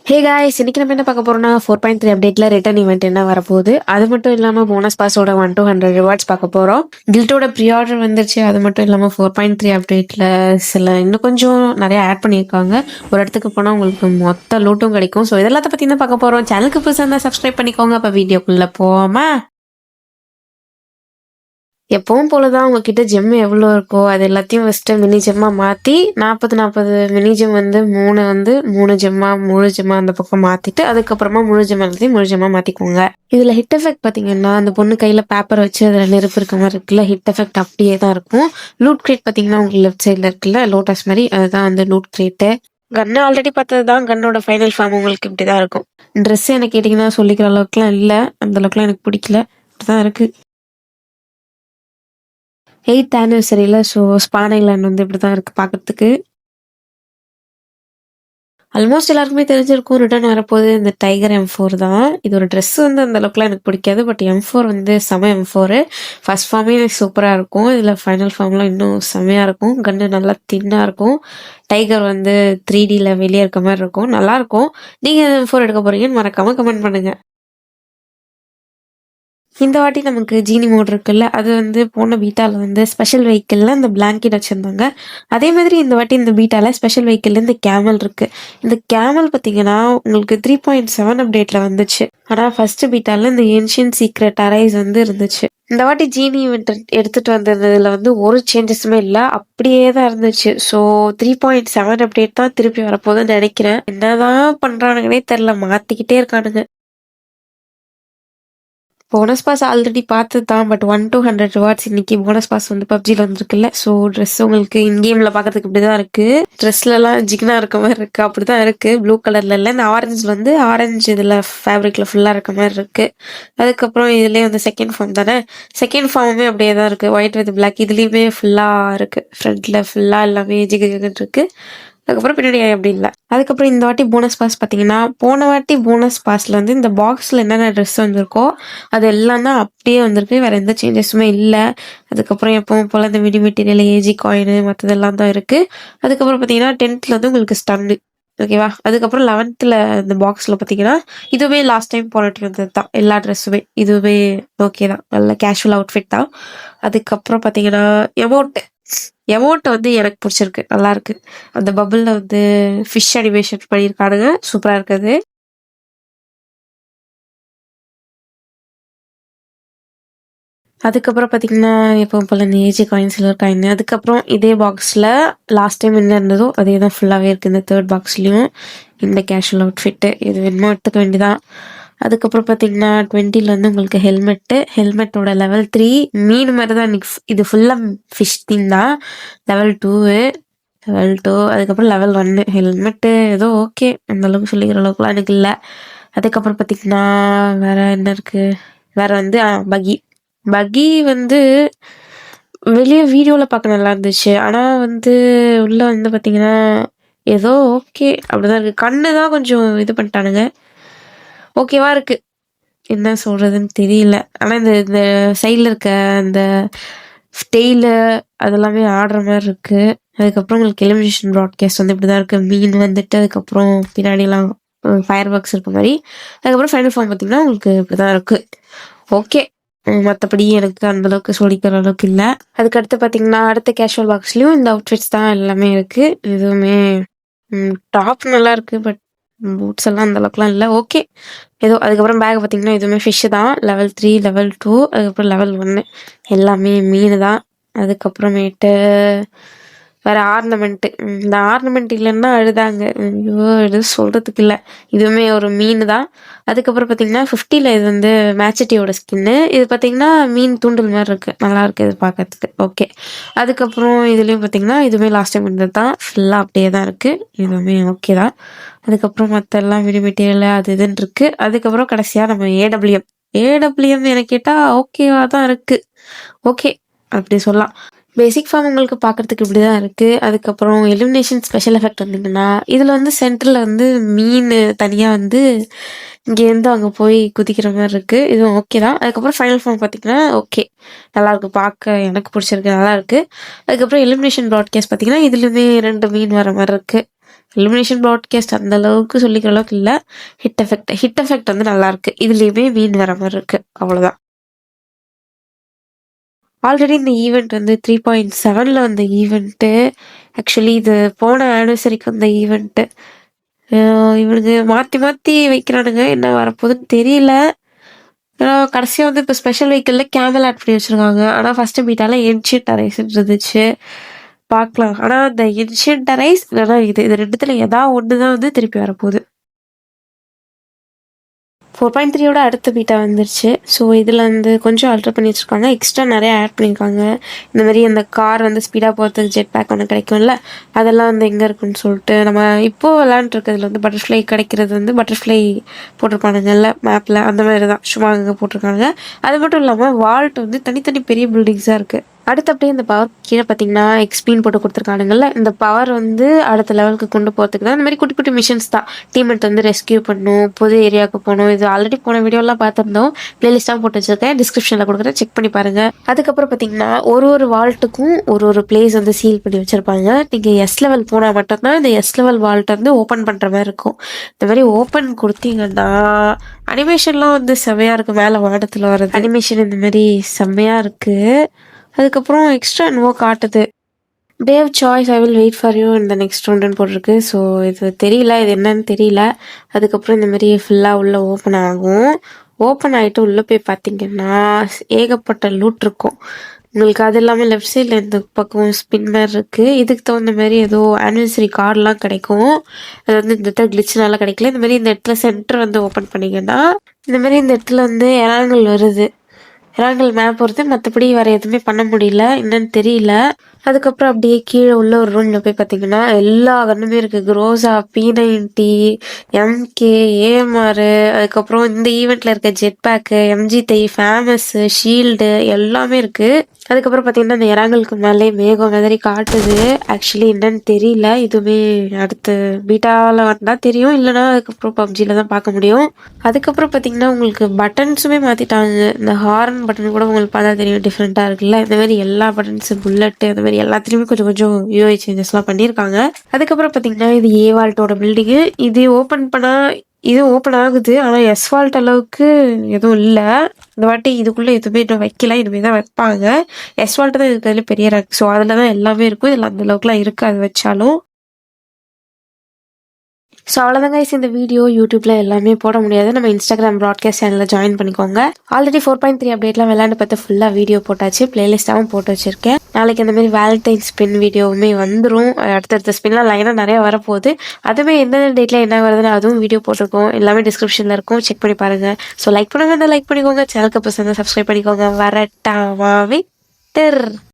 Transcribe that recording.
Hey guys, இன்னைக்கு நம்ம என்ன பார்க்க போறோம்னா 4.3 அப்டேட்ல ரிட்டர்ன் ஈவெண்ட் என்ன வரப்போகுது. அது மட்டும் இல்லாம போனஸ் பாஸோட 1 to 100 ரிவார்ட்ஸ் பார்க்க போறோம். கில்ட்டோட ப்ரீ ஆர்டர் வந்துருச்சு. அது மட்டும் இல்லாம 4.3 அப்டேட்ல சில இன்னும் கொஞ்சம் நிறைய ஆட் பண்ணியிருக்காங்க. ஒரு இடத்துக்கு போனா உங்களுக்கு மொத்த லூட்டும் கிடைக்கும். ஸோ இதெல்லாத்த பத்தி தான் பார்க்க போறோம். சேனலுக்கு புதுசாக இருந்தால் சப்ஸ்கிரைப் பண்ணிக்கோங்க. அப்ப வீடியோக்குள்ள போமா. எப்பவும் போலதான் உங்ககிட்ட ஜெம் எவ்வளோ இருக்கோ அது எல்லாத்தையும் ஃபஸ்ட்டு மினி ஜெம்மா மாற்றி 40 மினி ஜெம் வந்து மூணு ஜெம்மா முழு ஜெம்மா அந்த பக்கம் மாற்றிட்டு அதுக்கப்புறமா முழு ஜெம்மா எல்லாத்தையும் முழு ஜெம்மா மாற்றிக்கோங்க. இதில் ஹிட் எஃபெக்ட் பார்த்தீங்கன்னா அந்த பொண்ணு கையில் பேப்பர் வச்சு அதில் நெருப்பு இருக்க மாதிரி இருக்குல்ல, ஹிட் எஃபெக்ட் அப்படியே தான் இருக்கும். லூட் கிரேட் பார்த்தீங்கன்னா உங்களுக்கு லெஃப்ட் சைடில் இருக்குல்ல லோட்டஸ் மாதிரி, அதுதான் அந்த லூட் கிரேட்டு. கன்னு ஆல்ரெடி பார்த்தது தான். கன்னோட ஃபைனல் ஃபார்ம் உங்களுக்கு இப்படி தான் இருக்கும். ட்ரெஸ் என்ன கேட்டிங்கன்னா சொல்லிக்கிற அளவுக்குலாம் இல்லை, அந்த அளவுக்குலாம் எனக்கு பிடிக்கல, இப்படி தான் இருக்குது. 8th ஆனிவர்சரியில் ஸோ ஸ்பான் ஐலாண்ட் வந்து இப்படி தான் இருக்குது பார்க்கறதுக்கு. ஆல்மோஸ்ட் எல்லாருக்குமே தெரிஞ்சிருக்கும் ரிட்டர்ன் வரப்போகுது இந்த டைகர் M4 தான். இதோட ட்ரெஸ் வந்து அந்த அளவுக்குலாம் எனக்கு பிடிக்காது, பட் M4 வந்து செம M4. ஃபர்ஸ்ட் ஃபார்மே சூப்பராக இருக்கும், இதில் ஃபைனல் ஃபார்ம்லாம் இன்னும் செமையாக இருக்கும். கன்று நல்லா தின்னாக இருக்கும். டைகர் வந்து 3Dயில் வெளியே இருக்க மாதிரி இருக்கும், நல்லாயிருக்கும். நீங்கள் M4 எடுக்க போகிறீங்கன்னு மறக்காமல் கமெண்ட் பண்ணுங்கள். இந்த வாட்டி நமக்கு ஜீனி மோட் இருக்குல்ல, அது வந்து போன பீட்டாவில் வந்து ஸ்பெஷல் வெஹிக்கிளில் இந்த பிளாங்கெட் வச்சுருந்தாங்க. அதே மாதிரி இந்த வாட்டி இந்த பீட்டாவில் ஸ்பெஷல் வெஹிக்கிளில் இந்த கேமல் இருக்குது. இந்த கேமல் பார்த்தீங்கன்னா உங்களுக்கு 3.7 அப்டேட்டில் வந்துச்சு. ஆனால் ஃபஸ்ட்டு பீட்டாவில் இந்த ஏன்ஷியன் சீக்ரெட் அரைஸ் வந்து இருந்துச்சு. இந்த வாட்டி ஜீனி எடுத்துகிட்டு வந்ததுல வந்து ஒரு சேஞ்சஸுமே இல்லை, அப்படியே தான் இருந்துச்சு. ஸோ 3.7 அப்டேட் தான் திருப்பி வரப்போகுதுன்னு நினைக்கிறேன். என்னதான் பண்ணுறானுங்கன்னே தெரில, மாற்றிக்கிட்டே இருக்கானுங்க. போனஸ் பாஸ் ஆல்ரெடி பார்த்தது தான், பட் 1 to 100 ரிவார்ட்ஸ் இன்னைக்கு போனஸ் பாஸ் வந்து பப்ஜியில் வந்துருக்குல்ல. ஸோ ட்ரெஸ் உங்களுக்கு இன்கேமில் பார்க்கறதுக்கு இப்படி தான் இருக்குது. ட்ரெஸ்லலாம் ஜிக்னா இருக்க மாதிரி இருக்குது, அப்படி தான் இருக்குது. ப்ளூ கலரில் இல்லை, இந்த ஆரஞ்சில் வந்து ஆரஞ்சு இதில் ஃபேப்ரிக்கில் ஃபுல்லாக இருக்க மாதிரி இருக்குது. அதுக்கப்புறம் இதுலேயே வந்து செகண்ட் ஃபார்ம் தானே, செகண்ட் ஃபார்முமே அப்படியே தான் இருக்குது, ஒயிட் வித் பிளாக். இதுலேயுமே ஃபுல்லாக இருக்குது, ஃப்ரண்ட்டில் ஃபுல்லாக எல்லாமே ஜிகுன்னு இருக்குது. அதுக்கப்புறம் பின்னாடி அப்படி இல்லை. அதுக்கப்புறம் இந்த வாட்டி போனஸ் பாஸ் பார்த்தீங்கன்னா போன வாட்டி போனஸ் பாஸில் வந்து இந்த பாக்ஸில் என்னென்ன ட்ரெஸ் வந்திருக்கோ அது எல்லாம் தான் அப்படியே வந்திருக்கு, வேறு எந்த சேஞ்சஸுமே இல்லை. அதுக்கப்புறம் எப்பவும் போல் இந்த மிடி மெட்டீரியல் ஏஜி காயினு மற்றதெல்லாம் தான் இருக்குது. அதுக்கப்புறம் பார்த்தீங்கன்னா 10th வந்து உங்களுக்கு ஸ்டன்னு, ஓகேவா. அதுக்கப்புறம் 11th இந்த பாக்ஸில் பார்த்தீங்கன்னா இதுவுமே லாஸ்ட் டைம் போராட்டி வந்தது தான், எல்லா ட்ரெஸ்ஸுமே இதுவே ஓகே தான், நல்ல கேஷுவல் அவுட்ஃபிட் தான். அதுக்கப்புறம் பார்த்தீங்கன்னா எமௌண்ட் வந்து எனக்கு பிடிச்சிருக்கு, நல்லா இருக்கு. அந்த பபுளில் வந்து ஃபிஷ் அனிமேஷன் பண்ணியிருக்கானுங்க, சூப்பராக இருக்குது. அதுக்கப்புறம் பார்த்தீங்கன்னா எப்போ போல் இந்த ஏஜி காயின் சில்வர் காயின். அதுக்கப்புறம் இதே பாக்ஸில் லாஸ்ட் டைம் என்ன இருந்ததோ அதே தான் ஃபுல்லாகவே இருக்குது. இந்த தேர்ட் பாக்ஸ்லேயும் இந்த கேஷுவல் அவுட்ஃபிட்டு இது வேணுமோ எடுத்துக்க வேண்டியதான். அதுக்கப்புறம் பார்த்தீங்கன்னா 20ல் வந்து உங்களுக்கு ஹெல்மெட்டோட லெவல் 3 மீன் மாதிரி தான். இது ஃபுல்லாக ஃபிஷ் தீம் தான். லெவல் 2. அதுக்கப்புறம் லெவல் 1 ஹெல்மெட்டு ஏதோ ஓகே, அந்த அளவுக்கு சொல்லிக்கிற அளவுக்குலாம் எனக்கு இல்லை. அதுக்கப்புறம் பார்த்தீங்கன்னா வேறு என்ன இருக்குது, வேறு வந்து பகி வந்து வெளியே வீடியோவில் பார்க்க நல்லா இருந்துச்சு, ஆனால் வந்து உள்ளே வந்து பார்த்தீங்கன்னா ஏதோ ஓகே அப்படிதான் இருக்குது. கண்ணு தான் கொஞ்சம் இது பண்ணிட்டானுங்க, ஓகேவா இருக்குது, என்ன சொல்கிறதுன்னு தெரியல. ஆனால் இந்த சைடில் இருக்க அந்த ஸ்டெயிலு அதெல்லாமே ஆடுற மாதிரி இருக்குது. அதுக்கப்புறம் உங்களுக்கு எலிமினேஷன் ப்ராட்காஸ்ட் வந்து இப்படி தான் இருக்குது, மீன் வந்துட்டு அதுக்கப்புறம் பின்னாடிலாம் ஃபயர் ஒர்க்ஸ் இருக்க மாதிரி. அதுக்கப்புறம் ஃபைனல் ஃபார்ம் பார்த்தீங்கன்னா உங்களுக்கு இப்படி தான் இருக்குது, ஓகே. மற்றபடி எனக்கு அந்தளவுக்கு சொல்லிக்கிற அளவுக்கு இல்லை. அதுக்கடுத்து பார்த்தீங்கன்னா அடுத்த கேஷுவல் பாக்ஸ்லேயும் இந்த அவுட்ஃபிட்ஸ் தான் எல்லாமே இருக்குது. எதுவுமே டாப் நல்லா இருக்குது, பட் பூட்ஸ் எல்லாம் அந்த அளவுக்குலாம் இல்லை, ஓகே ஏதோ. அதுக்கப்புறம் பேக் பார்த்தீங்கன்னா எதுவுமே ஃபிஷ்ஷு தான், லெவல் 3 லெவல் 2 அதுக்கப்புறம் லெவல் 1 எல்லாமே மீன் தான். அதுக்கப்புறமேட்டு வேறு ஆர்னமெண்ட்டு, இந்த ஆர்னமெண்ட் இல்லைன்னா அழுதாங்க, ஐயோ எதுவும் சொல்கிறதுக்கு இல்லை, இதுவுமே ஒரு மீன் தான். அதுக்கப்புறம் பார்த்தீங்கன்னா 50ல் இது வந்து மேட்சிட்டியோட ஸ்கின்னு, இது பார்த்தீங்கன்னா மீன் தூண்டல் மாதிரி இருக்குது, நல்லாயிருக்கு இது பார்க்கறதுக்கு, ஓகே. அதுக்கப்புறம் இதுலேயும் பார்த்தீங்கன்னா இதுவுமே லாஸ்ட் டைம் இருந்தது தான், ஃபுல்லாக அப்படியே தான் இருக்குது, இதுவுமே ஓகே தான். அதுக்கப்புறம் மற்ற எல்லாம் மிடி மெட்டீரியல் அது இதுன்னு இருக்குது. அதுக்கப்புறம் கடைசியாக நம்ம ஏடபிள்யூஎம் எனக்கு கேட்டால் ஓகேவாக தான் இருக்குது, ஓகே அப்படி சொல்லலாம். பேசிக் ஃபார்ம் உங்களுக்கு பார்க்குறதுக்கு இப்படி தான் இருக்குது. அதுக்கப்புறம் எலிமினேஷன் ஸ்பெஷல் எஃபெக்ட் வந்தீங்கன்னா இதில் வந்து சென்டரில் வந்து மீன் தனியாக வந்து இங்கேருந்து அங்கே போய் குதிக்கிற மாதிரி இருக்குது, இதுவும் ஓகே தான். அதுக்கப்புறம் ஃபைனல் ஃபார்ம் பார்த்திங்கன்னா ஓகே நல்லாயிருக்கு, பார்க்க எனக்கு பிடிச்சிருக்கு, நல்லாயிருக்கு. அதுக்கப்புறம் எலிமினேஷன் ப்ராட்காஸ்ட் பார்த்திங்கன்னா இதுலேயுமே 2 மீன் வர மாதிரி இருக்குது, எலிமினேஷன் ப்ராட்காஸ்ட் அந்த அளவுக்கு சொல்லிக்கிற அளவுக்கு இல்லை. ஹிட் எஃபெக்ட் வந்து நல்லா இருக்கு. இதுலேயுமே மீன் வர மாதிரி இருக்கு, அவ்வளோதான். ஆல்ரெடி இந்த ஈவெண்ட் வந்து 3.7 வந்த ஈவெண்ட்டு. ஆக்சுவலி இது போன ஆனிவர்சரிக்கு வந்த ஈவெண்ட்டு. இவனுங்க மாற்றி மாற்றி வைக்கிறானுங்க, என்ன வரப்போகுதுன்னு தெரியல. கடைசியாக வந்து இப்போ ஸ்பெஷல் வெஹிக்கிளில் கேமல் ஆட் பண்ணி வச்சுருக்காங்க. ஆனால் ஃபஸ்ட்டு மீட்டால ஏன்ஷியன்ட் அரைஸ்ன்னு இருந்துச்சு. பார்க்கலாம். ஆனால் இந்த ஏன்ஷியன்ட் அரைஸ் இல்லைனா இது ரெண்டுத்தில் ஏதாவது ஒன்று தான் வந்து திருப்பி வரப்போகுது. 4.3யோட அடுத்த பீட்டா வந்துருச்சு. ஸோ இதில் வந்து கொஞ்சம் ஆல்டர் பண்ணி வச்சுருக்காங்க. எக்ஸ்ட்ரா நிறைய ஆட் பண்ணியிருக்காங்க. இந்த மாதிரி அந்த கார் வந்து ஸ்பீடாக போகிறதுக்கு ஜெட் பேக் ஒன்று கிடைக்கும்ல, அதெல்லாம் வந்து எங்கே இருக்குன்னு சொல்லிட்டு நம்ம இப்போது விளாண்டுருக்கிறதுல வந்து பட்டர்ஃப்ளை கிடைக்கிறது வந்து பட்டர்ஃப்ளை போட்டிருப்பானுங்கல்ல மேப்பில், அந்த மாதிரி தான் சும்மா அங்கே போட்டிருக்காங்க. அது மட்டும் இல்லாமல் வால்ட் வந்து தனித்தனி பெரிய பில்டிங்ஸாக இருக்குது. அடுத்து அப்படியே இந்த பவர் கீழே பார்த்தீங்கன்னா எக்ஸ்பின் போட்டு கொடுத்துருக்கானுங்கல்ல, இந்த பவர் வந்து அடுத்த லெவலுக்கு கொண்டு போகிறதுக்கு தான் இந்த மாதிரி குட்டி குட்டி மிஷன்ஸ் தான். டீம்மேட் வந்து ரெஸ்கியூ பண்ணணும், புது ஏரியாவுக்கு போகணும். இது ஆல்ரெடி போன வீடியோலாம் பார்த்துருந்தோம், பிளேலிஸ்ட்டாக போட்டு வச்சுருக்கேன், டிஸ்கிரிப்ஷனில் கொடுக்குறேன், செக் பண்ணி பாருங்கள். அதுக்கப்புறம் பார்த்தீங்கன்னா ஒரு வால்ட்டுக்கும் ஒரு பிளேஸ் வந்து சீல் பண்ணி வச்சுருப்பாங்க. நீங்கள் எஸ் லெவல் போனால் மட்டும்தான் இந்த எஸ் லெவல் வால்ட்டை வந்து ஓப்பன் பண்ணுற மாதிரி இருக்கும். இந்த மாதிரி ஓப்பன் கொடுத்தீங்கன்னா அனிமேஷன்லாம் வந்து செம்மையாக இருக்குது. மேலே வானத்தில் வர்றது அனிமேஷன் இந்த மாதிரி செம்மையாக இருக்குது. அதுக்கப்புறம் எக்ஸ்ட்ரா என்னவோ காட்டுது, Dave choice I will wait for you இந்த நெக்ஸ்ட் ரவுண்டுன்னு போட்டிருக்கு. ஸோ இது தெரியல, இது என்னன்னு தெரியல. அதுக்கப்புறம் இந்த மாதிரி ஃபுல்லாக உள்ளே ஓப்பன் ஆகும். ஓப்பன் ஆகிட்டு உள்ளே போய் பார்த்தீங்கன்னா ஏகப்பட்ட லூட் இருக்கும் உங்களுக்கு. அது இல்லாமல் லெஃப்ட் சைடில் இந்த பக்கம் ஸ்பின் மாதிரி இருக்குது. இதுக்கு தகுந்த மாதிரி ஏதோ ஆனிவர்சரி கார்டெலாம் கிடைக்கும். அது வந்து இந்த இடத்துல கிளிச்சுனால கிடைக்கல. இந்த மாதிரி இந்த இடத்துல சென்டர் வந்து ஓப்பன் பண்ணிங்கன்னா இந்த மாதிரி இந்த இடத்துல வந்து இறாங்கல் வருது. இறாங்கல் மேப் பொறுத்து, மற்றபடி வேறு எதுவுமே பண்ண முடியல, என்னன்னு தெரியல. அதுக்கப்புறம் அப்படியே கீழே உள்ள ஒரு ரூமில் போய் பார்த்தீங்கன்னா எல்லா கன்னுமே இருக்குது. குரோசா, P90, MK, AMR, அதுக்கப்புறம் இந்த ஈவெண்ட்டில் இருக்க jet bag, MG3, famous, shield எல்லாமே இருக்குது. அதுக்கப்புறம் பார்த்தீங்கன்னா இந்த இறாங்கலுக்கு மேலே மேகம் மாதிரி காட்டுது. ஆக்சுவலி என்னன்னு தெரியல, இதுவுமே அடுத்து பீட்டாவில் வந்தால் தெரியும், இல்லைனா அதுக்கப்புறம் பப்ஜியில் தான் பார்க்க முடியும். அதுக்கப்புறம் பார்த்தீங்கன்னா உங்களுக்கு பட்டன்ஸுமே மாற்றிட்டாங்க. இந்த ஹார்ன் பட்டன் கூட உங்களுக்கு பார்த்தா தெரியும், டிஃப்ரெண்ட்டாக இருக்குல்ல. இந்த மாதிரி எல்லா பட்டன்ஸு, புல்லட்டு, அந்த மாதிரி எல்லாத்துலேயுமே கொஞ்சம் யூஐ சேஞ்சஸ்லாம் பண்ணியிருக்காங்க. அதுக்கப்புறம் பார்த்தீங்கன்னா இது ஏவால்ட்டோட பில்டிங்கு. இது ஓப்பன் பண்ணால் இது ஓப்பன் ஆகுது, ஆனால் எஸ்வால்ட் அளவுக்கு எதுவும் இல்லை இந்த வாட்டி. இதுக்குள்ளே எதுவுமே இன்னும் வைக்கல, இனிமேல் தான் வைப்பாங்க. எஸ்வால்ட்டு தான் இருக்கிறதுல பெரிய ரேக். ஸோ அதில் தான் எல்லாமே இருக்கும். இதில் அந்த அளவுக்குலாம் இருக்குது அது வச்சாலும். ஸோ அவ்வளோதாங்க guys, இந்த வீடியோ யூடியூப்பில் எல்லாமே போட முடியாது. நம்ம இன்ஸ்டாகிராம் ப்ராட்காஸ்ட் சேனலில் ஜாயின் பண்ணிக்கோங்க. ஆல்ரெடி 4.3 அப்டேட்லாம் விளையாண்டு பார்த்து ஃபுல்லாக வீடியோ போட்டாச்சு, பிளேலிஸ்ட்டாகவும் போட்டு வச்சுருக்கேன். நாளைக்கு அந்த மாதிரி வேலண்டைன் ஸ்பின் வீடியோவுமே வந்துடும். அடுத்தடுத்த ஸ்பின்லாம் லைனாக நிறையா வரப்போகுது. அதுவுமே எந்தெந்த டேட்டில் என்ன வருதுன்னு அதுவும் வீடியோ போட்டிருக்கோம். எல்லாமே டிஸ்கிரிப்ஷனில் இருக்கும், செக் பண்ணி பாருங்கள். ஸோ லைக் பண்ணுங்க, லைக் பண்ணிக்கோங்க. சேனலுக்கு பசங்க சப்ஸ்கிரைப் பண்ணிக்கோங்க. வரட்டாமாவே டெர்.